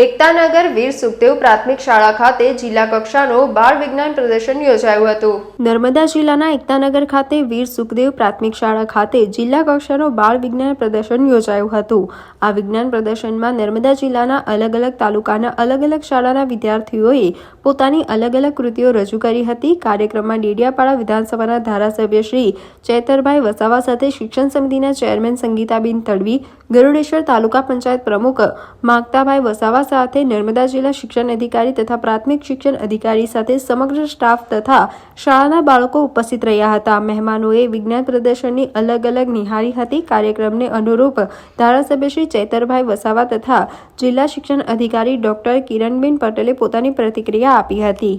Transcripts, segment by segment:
એકતાનગર વીર સુખદેવ પ્રાથમિક શાળા ખાતે જિલ્લા કક્ષાનો બાળ વિજ્ઞાન પ્રદર્શન યોજાયું હતું। નર્મદા જિલ્લાના એકતાનગર ખાતે વીર સુખદેવ પ્રાથમિક શાળા ખાતે જિલ્લા કક્ષાનો બાળ વિજ્ઞાન પ્રદર્શન યોજાયું હતું। આ વિજ્ઞાન પ્રદર્શનમાં નર્મદા જિલ્લાના અલગ અલગ તાલુકાના અલગ અલગ શાળાના વિદ્યાર્થીઓએ પોતાની અલગ અલગ કૃતિઓ રજૂ કરી હતી। કાર્યક્રમમાં ડેડિયાપાડા વિધાનસભાના ધારાસભ્ય શ્રી ચૈતરભાઈ વસાવા સાથે શિક્ષણ સમિતિના ચેરમેન સંગીતાબેન તડવી, ગરુડેશ્વર તાલુકા પંચાયત પ્રમુખ માગતાભાઈ વસાવા સાથે નર્મદા જિલ્લા શિક્ષણ અધિકારી તથા પ્રાથમિક શિક્ષણ અધિકારી સાથે સમગ્ર સ્ટાફ તથા શાળાના બાળકો ઉપસ્થિત રહ્યા હતા। મહેમાનોએ વિજ્ઞાન પ્રદર્શનની અલગ અલગ નિહાળી હતી। કાર્યક્રમને અનુરૂપ ધારાસભ્ય શ્રી ચૈતરભાઈ વસાવા તથા જિલ્લા શિક્ષણ અધિકારી ડોક્ટર કિરણબેન પટેલે પોતાની પ્રતિક્રિયા આપી હતી।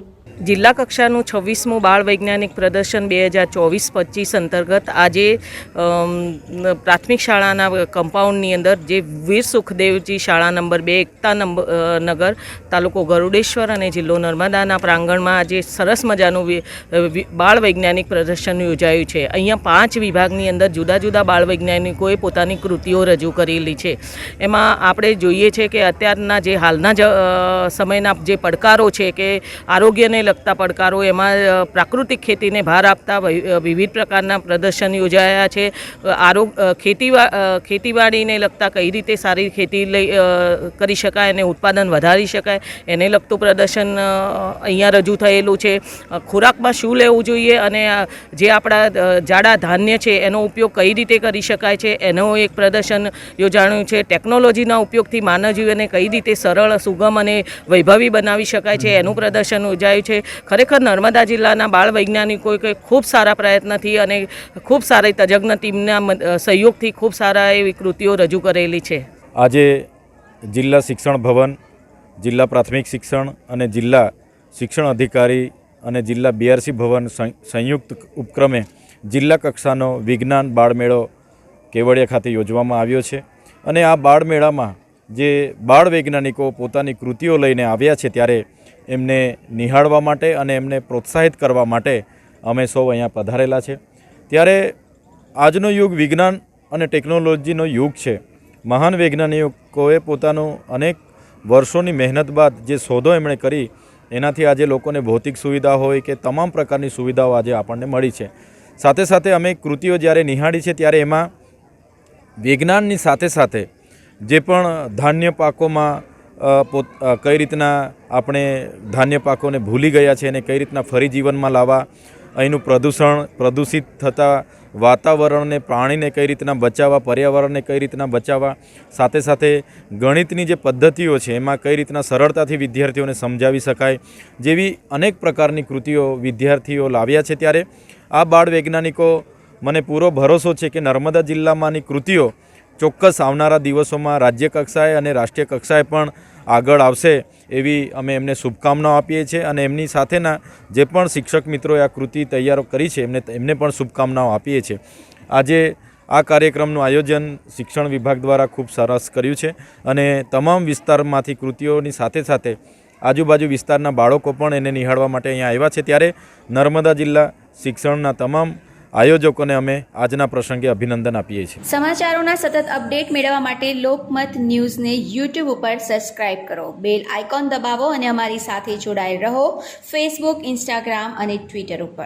જિલ્લા કક્ષાનું 26મું બાળ વૈજ્ઞાનિક પ્રદર્શન 2024-25 અંતર્ગત આજે પ્રાથમિક શાળાના કમ્પાઉન્ડની અંદર જે વીર સુખદેવજી શાળા નંબર 2 એકતાનગર તાલુકો ગરુડેશ્વર અને જિલ્લો નર્મદાના પ્રાંગણમાં આજે સરસ મજાનું બાળ વૈજ્ઞાનિક પ્રદર્શન યોજાયું છે। અહીંયા 5 વિભાગની અંદર જુદા જુદા બાળ વૈજ્ઞાનિકોએ પોતાની કૃતિઓ રજૂ કરેલી છે। એમાં આપણે જોઈએ છે કે અત્યારના જે હાલના સમયના જે પડકારો છે કે આરોગ્યને લગતા પડકારો, એમાં પ્રાકૃતિક ખેતીને ભાર આપતા વિવિધ પ્રકારના પ્રદર્શન યોજાયા છે। ખેતીવાડીને લગતા કઈ રીતે સારી ખેતી કરી શકાય અને ઉત્પાદન વધારી શકાય એને લગતું પ્રદર્શન અહીંયા રજૂ થયેલું છે। ખોરાકમાં શું લેવું જોઈએ અને જે આપણા જાડા ધાન્ય છે એનો ઉપયોગ કઈ રીતે કરી શકાય છે એનો એક પ્રદર્શન યોજાયું છે। ટેકનોલોજીના ઉપયોગથી માનવ જીવનને કઈ રીતે સરળ, સુગમ અને વૈભવી બનાવી શકાય છે એનું પ્રદર્શન યોજાયું છે। ખરેખર નર્મદા જિલ્લાના બાળ વૈજ્ઞાનિકોએ ખૂબ સારા પ્રયત્નથી અને ખૂબ સારી તજજ્ઞ ટીમના સહયોગથી ખૂબ સારા એવી કૃતિઓ રજૂ કરેલી છે। આજે જિલ્લા શિક્ષણ ભવન, જિલ્લા પ્રાથમિક શિક્ષણ અને જિલ્લા શિક્ષણ અધિકારી અને જિલ્લા BRC ભવન સંયુક્ત ઉપક્રમે જિલ્લા કક્ષાનો વિજ્ઞાન બાળમેળો કેવડિયા ખાતે યોજવામાં આવ્યો છે। અને આ બાળમેળામાં જે બાળ વૈજ્ઞાનિકો પોતાની કૃતિઓ લઈને આવ્યા છે ત્યારે એમને નિહાળવા માટે અને એમને પ્રોત્સાહિત કરવા માટે અમે સૌ અહીંયા પધારેલા છે। ત્યારે આજનો યુગ વિજ્ઞાન અને ટેકનોલોજીનો યુગ છે। મહાન વૈજ્ઞાનિકોએ પોતાનું અનેક વર્ષોની મહેનત બાદ જે શોધો એમણે કરી એનાથી આજે લોકોને ભૌતિક સુવિધા હોય કે તમામ પ્રકારની સુવિધાઓ આજે આપણને મળી છે। સાથે સાથે અમે કૃતિઓ જ્યારે નિહાળી છે ત્યારે એમાં વિજ્ઞાનની સાથે સાથે જે પણ ધાન્ય પાકોમાં કઈ રીતના આપણે ધાન્ય પાકોને ભૂલી ગયા છે અને કઈ રીતના ફરી જીવનમાં લાવવા, અહીંનું પ્રદૂષિત થતા વાતાવરણને, પ્રાણીને કઈ રીતના બચાવવા, પર્યાવરણને કઈ રીતના બચાવવા, સાથે સાથે ગણિતની જે પદ્ધતિઓ છે એમાં કઈ રીતના સરળતાથી વિદ્યાર્થીઓને સમજાવી શકાય જેવી અનેક પ્રકારની કૃતિઓ વિદ્યાર્થીઓ લાવ્યા છે। ત્યારે આ બાળ વૈજ્ઞાનિકો, મને પૂરો ભરોસો છે કે નર્મદા જિલ્લામાંની કૃતિઓ ચોક્કસ આવનારા દિવસોમાં રાજ્ય કક્ષાએ અને રાષ્ટ્રીય કક્ષાએ પણ આગળ આવશે એવી અમે એમને શુભકામનાઓ આપીએ છીએ। અને એમની સાથેના જે પણ શિક્ષક મિત્રોએ આ કૃતિ તૈયાર કરી છે એમને પણ શુભકામનાઓ આપીએ છીએ। આજે આ કાર્યક્રમનું આયોજન શિક્ષણ વિભાગ દ્વારા ખૂબ સરસ કર્યું છે અને તમામ વિસ્તારમાંથી કૃતિઓની સાથે સાથે આજુબાજુ વિસ્તારના બાળકો પણ એને નિહાળવા માટે અહીંયા આવ્યા છે। ત્યારે નર્મદા જિલ્લા શિક્ષણના તમામ આયોજકોને અમે આજના પ્રસંગે અભિનંદન આપીએ છીએ। સમાચારોના સતત અપડેટ મેળવવા માટે લોકમત ન્યૂઝને YouTube ઉપર સબસ્ક્રાઇબ કરો, બેલ આઇકોન દબાવો અને અમારી સાથે જોડાયેલ રહો Facebook, Instagram અને Twitter ઉપર।